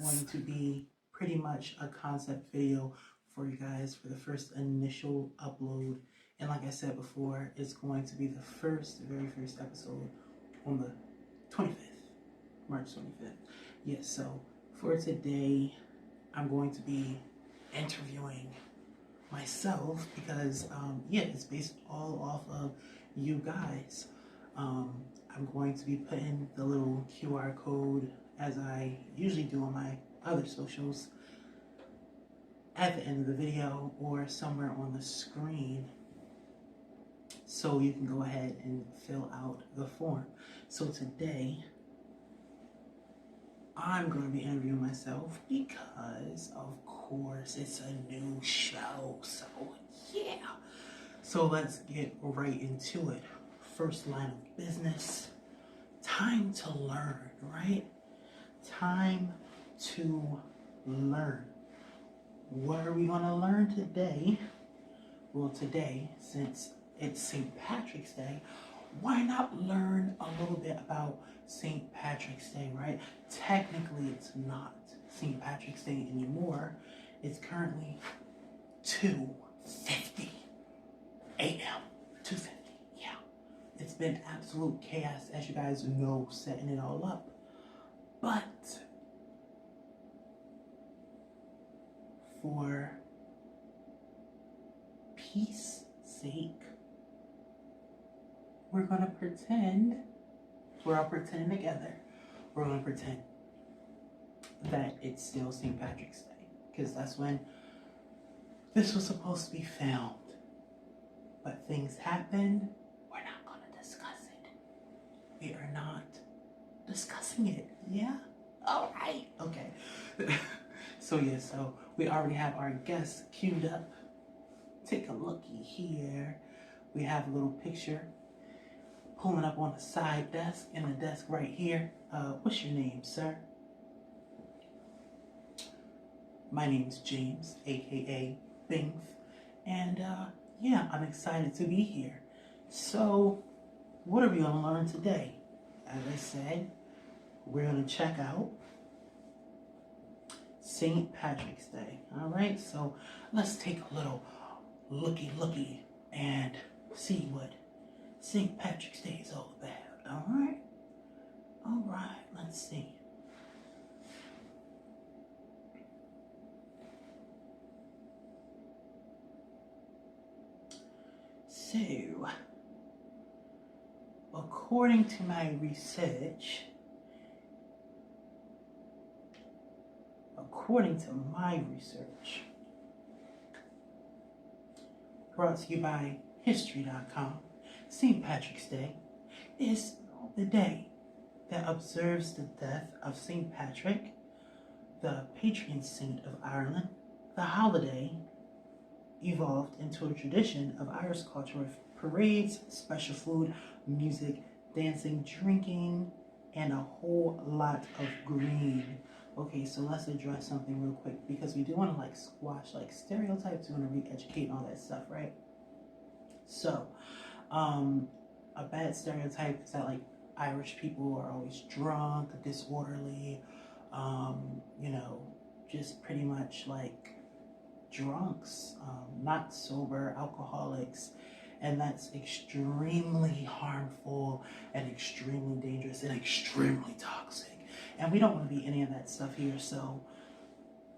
going to be pretty much a concept video for you guys for the first initial upload. And like I said before, it's going to be the very first episode on the 25th, March 25th. Yes, so for today, I'm going to be interviewing myself because, yeah, it's based all off of you guys. I'm going to be putting the little QR code, as I usually do on my other socials, at the end of the video or somewhere on the screen, so you can go ahead and fill out the form. So today, I'm going to be interviewing myself because, of course, it's a new show. So, yeah. So let's get right into it. First line of business, time to learn, right? Time to learn. What are we going to learn today? Well, today, since it's St. Patrick's Day, why not learn a little bit about St. Patrick's Day, right? Technically, it's not St. Patrick's Day anymore. It's currently 2:50 a.m. 2:50, yeah. It's been absolute chaos, as you guys know, setting it all up. But for peace sake, we're gonna pretend, we're all pretending together, we're gonna pretend that it's still St. Patrick's Day, because that's when this was supposed to be filmed. But things happened. We're not gonna discuss it. We are not discussing it. Yeah? All right. Okay. So yeah, so we already have our guests queued up. Take a looky here. We have a little picture pulling up on the side desk and the desk right here. What's your name, sir? My name's James, aka Beingth, and yeah, I'm excited to be here. So, what are we gonna learn today? As I said, we're gonna check out St. Patrick's Day. All right, so let's take a little looky and see what St. Patrick's Day is all about. All right, let's see. So, according to my research, brought to you by History.com, St. Patrick's Day is the day that observes the death of St. Patrick, the patron saint of Ireland. The holiday evolved into a tradition of Irish culture with parades, special food, music, dancing, drinking, and a whole lot of green. Okay, so let's address something real quick, because we do want to squash stereotypes, we want to re-educate and all that stuff, right? So, a bad stereotype is that Irish people are always drunk, disorderly, you know, just pretty much drunks, not sober, alcoholics, and that's extremely harmful and extremely dangerous and extremely toxic. And we don't want to be any of that stuff here, so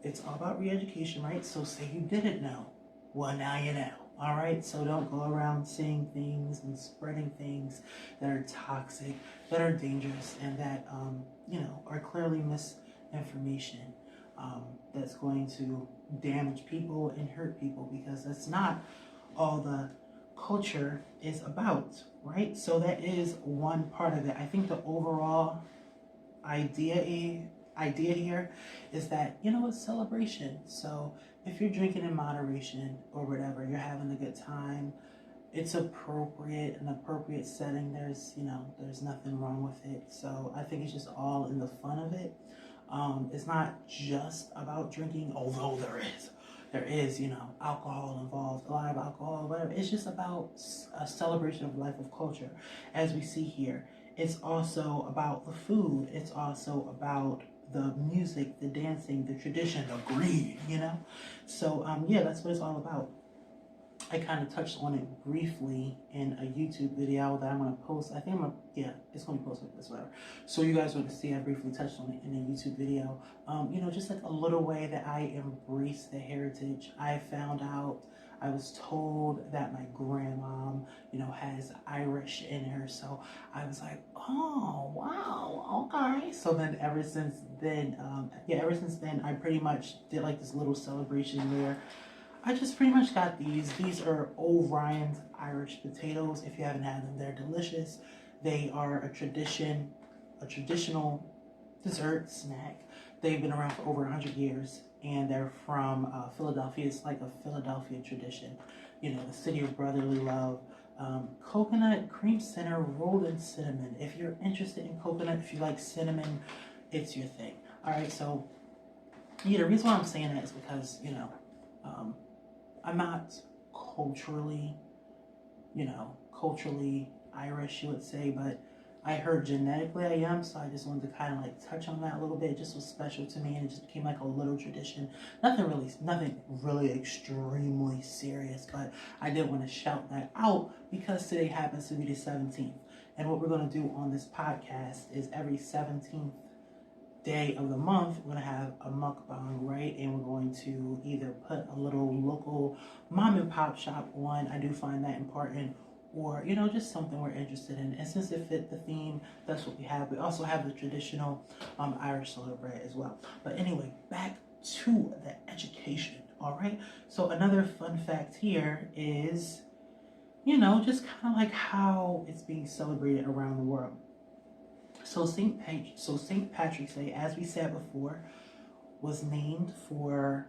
it's all about re-education, right? So say you didn't know, well, now you know, all right? So don't go around saying things and spreading things that are toxic, that are dangerous, and that, you know, are clearly misinformation. That's going to damage people and hurt people, because that's not all the culture is about, right? So that is one part of it. I think the overall idea here is that, you know, it's celebration. So if you're drinking in moderation or whatever, you're having a good time, it's appropriate, an appropriate setting. There's, you know, there's nothing wrong with it. So I think it's just all in the fun of it. It's not just about drinking, although there is, you know, alcohol involved, a lot of alcohol, whatever. It's just about a celebration of life, of culture, as we see here. It's also about the food. It's also about the music, the dancing, the tradition, the greed, you know? So, yeah, that's what it's all about. I kind of touched on it briefly in a YouTube video that I'm going to post. I think yeah, it's going to be posted, this whatever. So you guys want to see, I briefly touched on it in a YouTube video. You know, just like a little way that I embrace the heritage. I found out, I was told that my grandmom, you know, has Irish in her. So I was like, oh, wow, okay. So then ever since then, I pretty much did like this little celebration where I just pretty much got these. These are O'Brien's Irish potatoes. If you haven't had them, they're delicious. They are a traditional dessert snack. They've been around for over 100 years, and they're from Philadelphia. It's like a Philadelphia tradition. You know, the city of brotherly love. Coconut cream center rolled in cinnamon. If you're interested in coconut, if you like cinnamon, it's your thing. All right, so yeah, the reason why I'm saying that is because, you know, I'm not culturally, culturally Irish, you would say, but I heard genetically I am, so I just wanted to kind of like touch on that a little bit. It just was special to me, and it just became like a little tradition. Nothing really extremely serious, but I did want to shout that out because today happens to be the 17th. And what we're going to do on this podcast is every 17th day of the month, we're going to have a mukbang, right? And we're going to either put a little local mom and pop shop on. I do find that important. Or, you know, just something we're interested in. And since it fit the theme, that's what we have. We also have the traditional Irish soda bread as well. But anyway, back to the education, all right? So another fun fact here is, you know, just kind of like how it's being celebrated around the world. So St. Patrick's Day, as we said before, was named for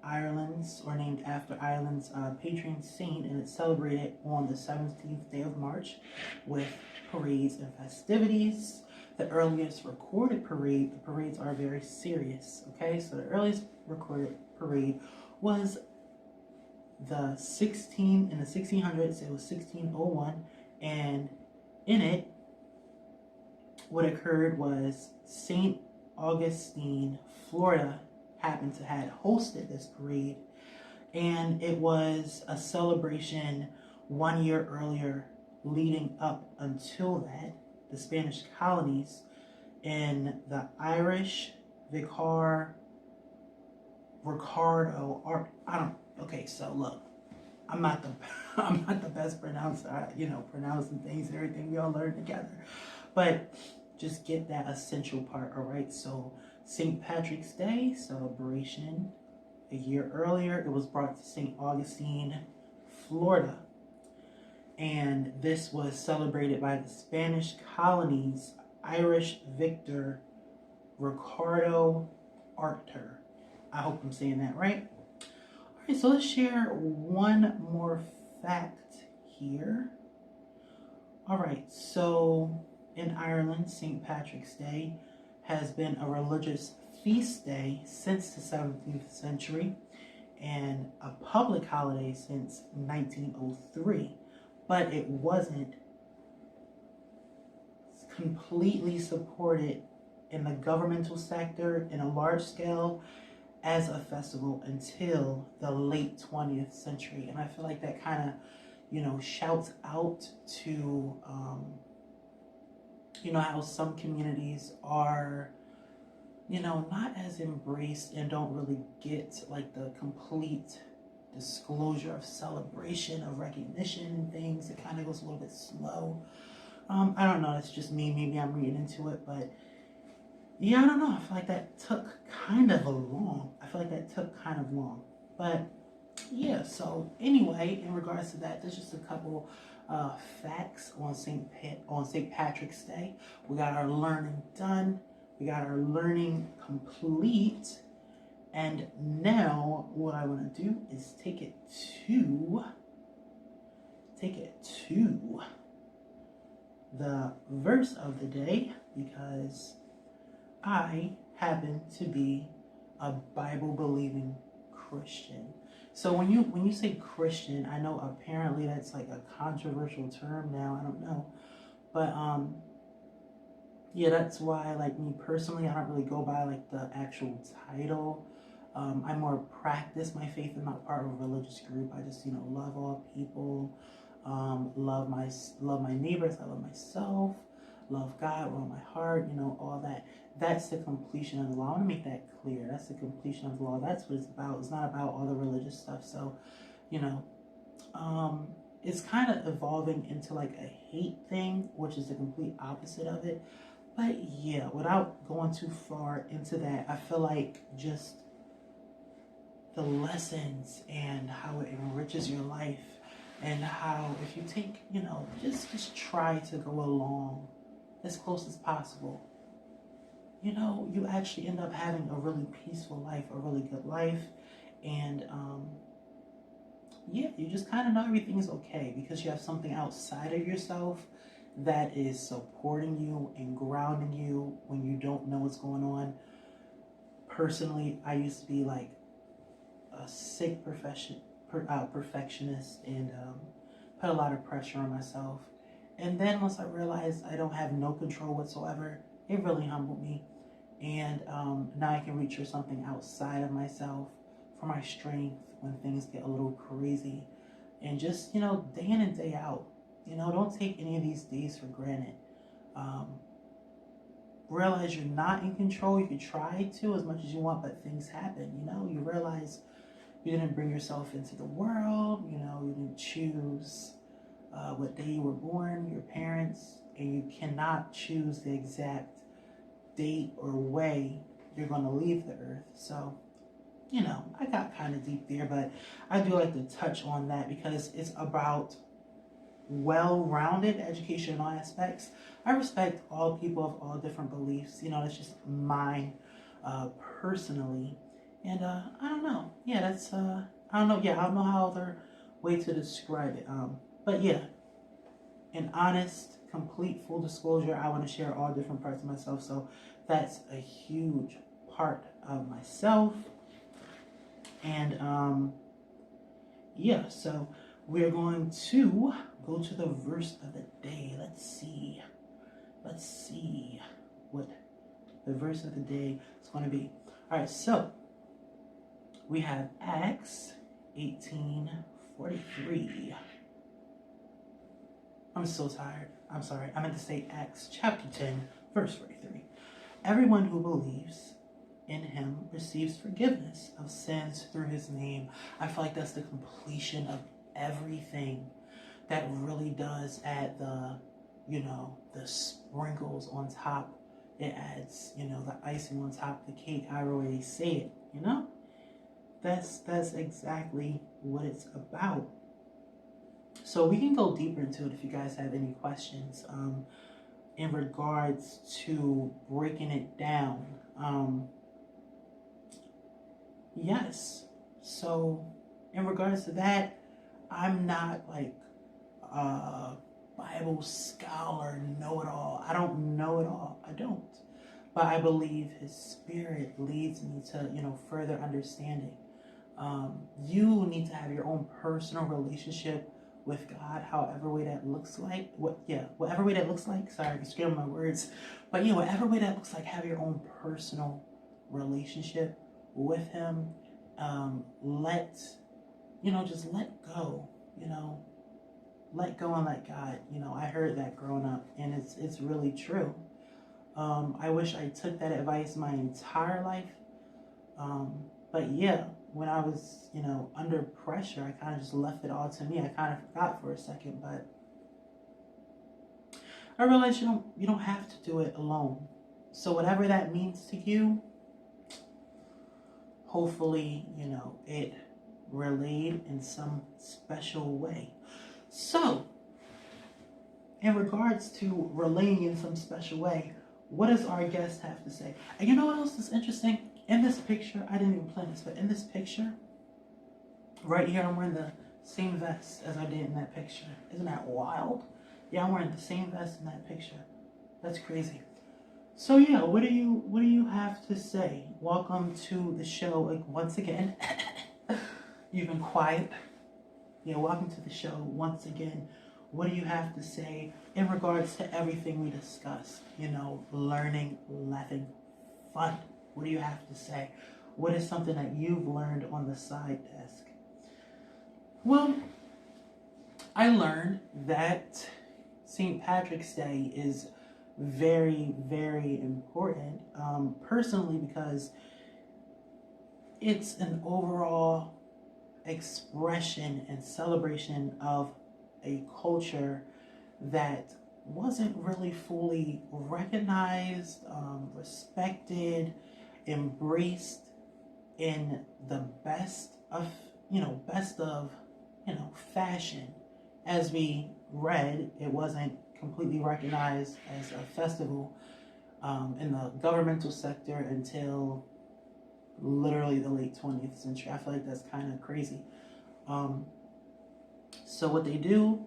Ireland's, or named after Ireland's patron saint, and it's celebrated on the 17th day of March with parades and festivities. The earliest recorded parade, the parades are very serious, okay? So the earliest recorded parade was in the 1600s, it was 1601, and in it, what occurred was St. Augustine, Florida, happened to have hosted this parade, and it was a celebration 1 year earlier leading up until that. The Spanish colonies in the Irish Ricardo art. Okay, so look, I'm not the best pronouncer, pronouncing things and everything we all learn together, but just get that essential part, all right? So St. Patrick's Day celebration, a year earlier, it was brought to St. Augustine, Florida. And this was celebrated by the Spanish colony's Irish victor, Ricardo Arter. I hope I'm saying that right. All right, so let's share one more fact here. All right, so in Ireland, St. Patrick's Day has been a religious feast day since the 17th century and a public holiday since 1903, but it wasn't completely supported in the governmental sector in a large scale as a festival until the late 20th century. And I feel like that kind of, shouts out to, how some communities are, not as embraced and don't really get like the complete disclosure of celebration, of recognition and things. It kind of goes a little bit slow. I don't know, it's just me. Maybe I'm reading into it, but yeah, I don't know. I feel like that took kind of long. But yeah, so anyway, in regards to that, there's just a couple facts on St. Patrick's Day. We got our learning done. We got our learning complete. And now what I want to do is take it to the verse of the day, because I happen to be a Bible-believing Christian. So when you say Christian, I know apparently that's like a controversial term now. I don't know, but yeah, that's why, like, me personally, I don't really go by like the actual title. I more practice my faith. I'm not part of a religious group. I just, love all people, love my neighbors. I love myself, love God with all my heart. All that. That's the completion of the law. I want to make that clear. That's the completion of the law. That's what it's about. It's not about all the religious stuff. So, you know, it's kind of evolving into like a hate thing, which is the complete opposite of it. But yeah, without going too far into that, I feel like just the lessons and how it enriches your life, and how if you take, just try to go along as close as possible, you actually end up having a really peaceful life, a really good life. And yeah, you just kind of know everything's okay because you have something outside of yourself that is supporting you and grounding you when you don't know what's going on. Personally, I used to be like a sick perfectionist, and put a lot of pressure on myself. And then once I realized I don't have no control whatsoever, it really humbled me. And now I can reach for something outside of myself for my strength when things get a little crazy. And just, day in and day out, don't take any of these days for granted. Realize you're not in control. You can try to as much as you want, but things happen. You realize you didn't bring yourself into the world. You didn't choose what day you were born, your parents, and you cannot choose the exact date or way you're going to leave the earth. So, I got kind of deep there, but I do like to touch on that because it's about well-rounded education in all aspects. I respect all people of all different beliefs. That's just mine personally. And I don't know. Yeah, that's I don't know. Yeah, I don't know how other way to describe it. But yeah, in honest, complete, full disclosure, I want to share all different parts of myself. So that's a huge part of myself. And yeah, so we're going to go to the verse of the day. Let's see what the verse of the day is going to be. All right, so we have Acts 18:43. I'm so tired. I'm sorry. I meant to say Acts chapter 10, verse 43. Everyone who believes in him receives forgiveness of sins through his name. I feel like that's the completion of everything. That really does add the sprinkles on top. It adds, the icing on top of the cake, however way they say it, That's exactly what it's about. So we can go deeper into it if you guys have any questions in regards to breaking it down. Yes. So in regards to that, I'm not like a Bible scholar, know-it-all. I don't know it all. I don't. But I believe his spirit leads me to, further understanding. You need to have your own personal relationship with God, however way that looks like. Whatever way that looks like. Sorry, I'm scrambling my words. But whatever way that looks like, have your own personal relationship with him. Just let go. Let go and let God. I heard that growing up, and it's really true. I wish I took that advice my entire life. But yeah, when I was, under pressure, I kind of just left it all to me. I kind of forgot for a second, but I realized you don't have to do it alone. So whatever that means to you, hopefully, it relayed in some special way. So, in regards to relaying in some special way, what does our guest have to say? And you know what else is interesting? In this picture, I didn't even plan this, but in this picture, right here, I'm wearing the same vest as I did in that picture. Isn't that wild? Yeah, I'm wearing the same vest in that picture. That's crazy. So yeah, what do you have to say? Welcome to the show once again. You've been quiet. Yeah, welcome to the show once again. What do you have to say in regards to everything we discussed? You know, learning, laughing, fun. What do you have to say? What is something that you've learned on the side desk? Well, I learned that St. Patrick's Day is very, very important, personally, because it's an overall expression and celebration of a culture that wasn't really fully recognized, respected, embraced in the best of fashion. As we read, it wasn't completely recognized as a festival in the governmental sector until literally the late 20th century. I feel like that's kind of crazy. So what they do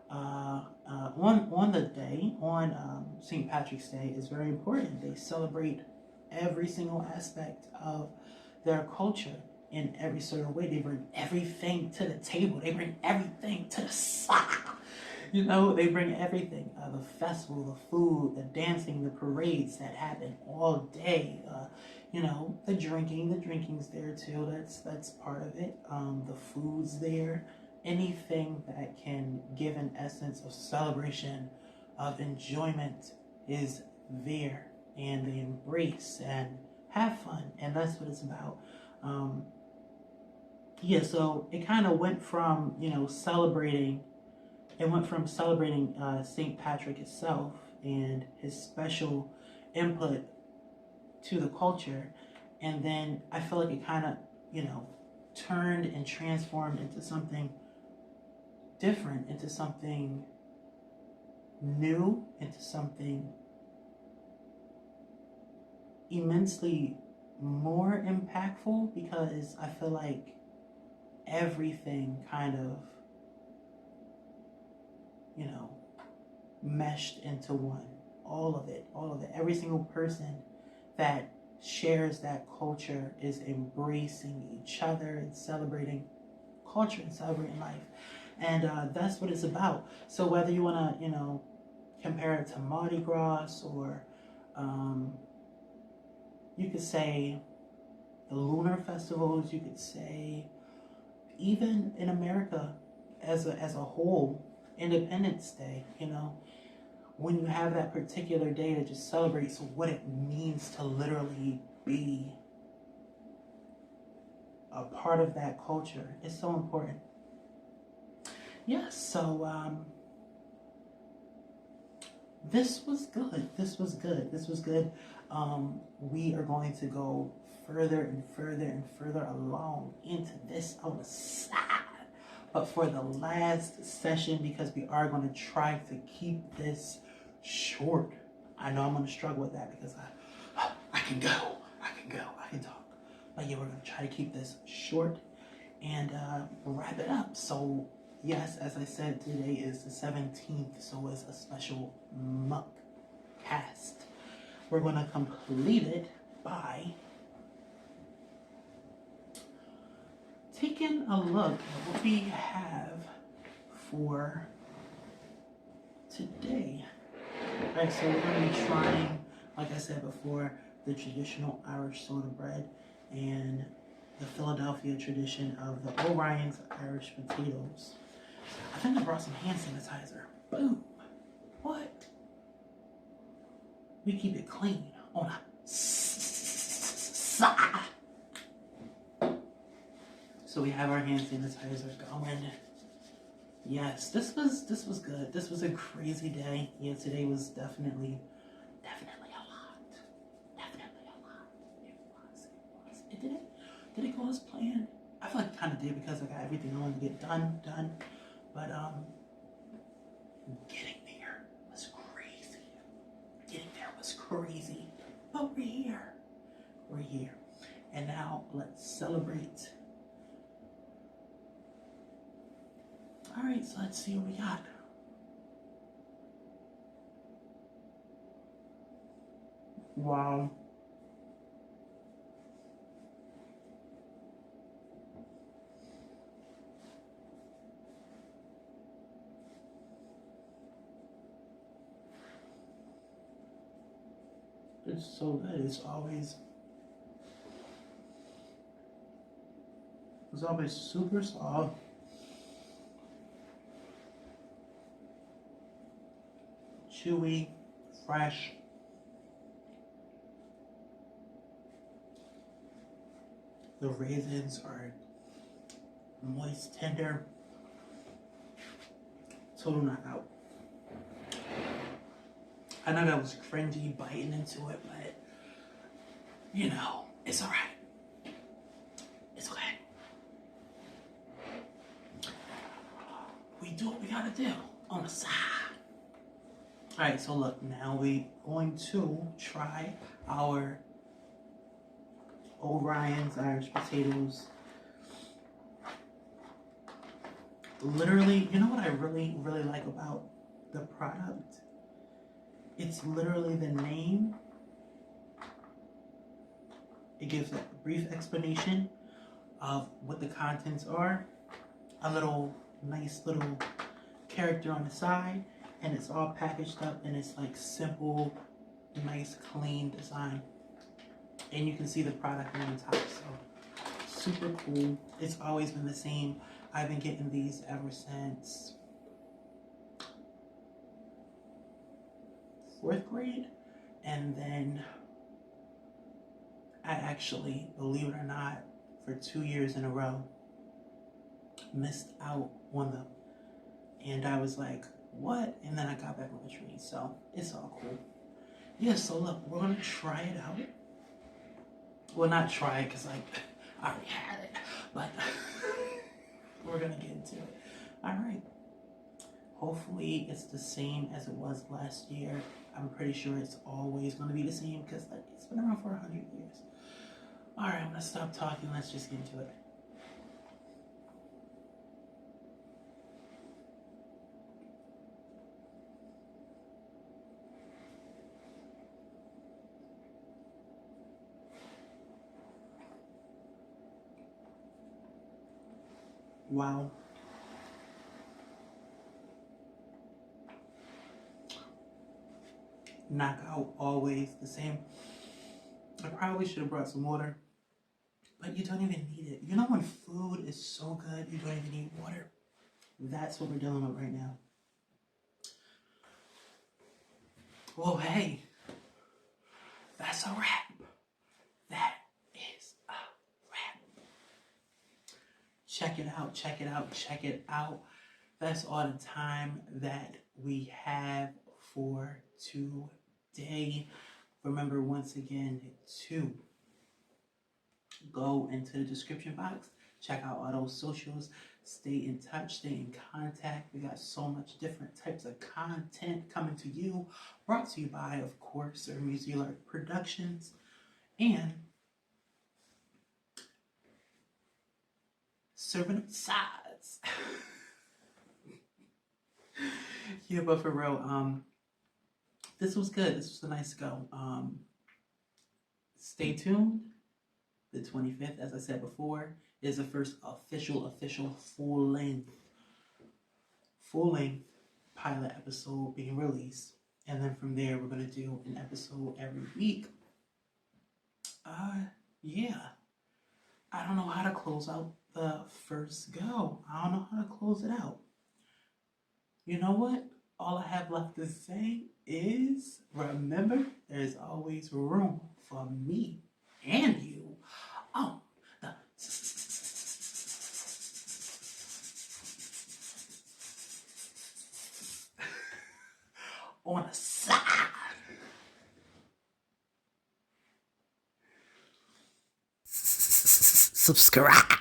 on the day, on St. Patrick's Day, is very important. They celebrate every single aspect of their culture in every sort of way. They bring everything to the table. They bring everything to the side. You know, they bring everything. The festival, the food, the dancing, the parades that happen all day. You know, the drinking's there too. That's part of it. The food's there. Anything that can give an essence of celebration, of enjoyment, is there. And they embrace and have fun. And that's what it's about. Yeah, so it kind of went from, celebrating St. Patrick itself and his special input to the culture, and then I feel like it kind of, turned and transformed into something different, into something new, into something immensely more impactful, because I feel like everything kind of, meshed into one. All of it. Every single person that shares that culture is embracing each other and celebrating culture and celebrating life. And that's what it's about. So whether you want to, compare it to Mardi Gras, or you could say the lunar festivals, you could say even in America as a whole, Independence Day, when you have that particular day that just celebrates what it means to literally be a part of that culture, it's so important. Yes, so this was good. We are going to go further and further and further along into this on the side. But for the last session, because we are going to try to keep this short. I know I'm going to struggle with that because I can talk. But yeah, we're going to try to keep this short and wrap it up. So yes, as I said, today is the 17th, so it's a special muck cast. We're going to complete it by taking a look at what we have for today. Alright, so we're going to be trying, like I said before, the traditional Irish soda bread and the Philadelphia tradition of the Orion's Irish potatoes. I think I brought some hand sanitizer. Boom. What? We keep it clean on a side. So we have our hand sanitizer going. Yes, this was good. This was a crazy day. Yeah, today was definitely a lot. Definitely a lot. It was. Did it go as planned? I feel like it kind of did, because I got everything I wanted to get done. But getting there was crazy. But we're here. And now let's celebrate. All right, so let's see what we got. Wow. just so good. It's always super soft. Chewy, fresh. The raisins are moist, tender. Total knockout. I know that was cringy biting into it, but you know, it's alright. It's okay. We do what we gotta do on the side. Alright, so look, now we're going to try our Orion's Irish potatoes. Literally, you know what I really like about the product? It's literally the name. It gives a brief explanation of what the contents are. A little nice little character on the side, and it's all packaged up, and it's like simple, nice, clean design. And you can see the product on the top, so super cool. It's always been the same. I've been getting these ever since 4th grade, and then I actually, believe it or not, for 2 years in a row, missed out on them. And I was like, what? And then I got back on the tree, so it's all cool. Yeah, so look, we're gonna try it out. Well, not try it, because I already had it, but we're gonna get into it. All right. Hopefully it's the same as it was last year. I'm pretty sure it's always gonna be the same, because it's been around for 100 years. All right, I'm gonna stop talking. Let's just get into it. Wow. Knockout, always the same. I probably should have brought some water, but you don't even need it. You know when food is so good, you don't even need water? That's what we're dealing with right now. Well, hey, that's a wrap. That is a wrap. Check it out, check it out, check it out. That's all the time that we have for today. Remember, once again, to go into the description box, check out all those socials, stay in touch, stay in contact. We got so much different types of content coming to you, brought to you by, of course, our Music Alert Productions, and serving up sides. Yeah, but for real, this was good. This was a nice go. Stay tuned. The 25th, as I said before, is the first official full-length pilot episode being released. And then from there, we're going to do an episode every week. Yeah. I don't know how to close out the first go. I don't know how to close it out. You know what? All I have left to say is, remember, there's always room for me and you on the on the side. Subscribe.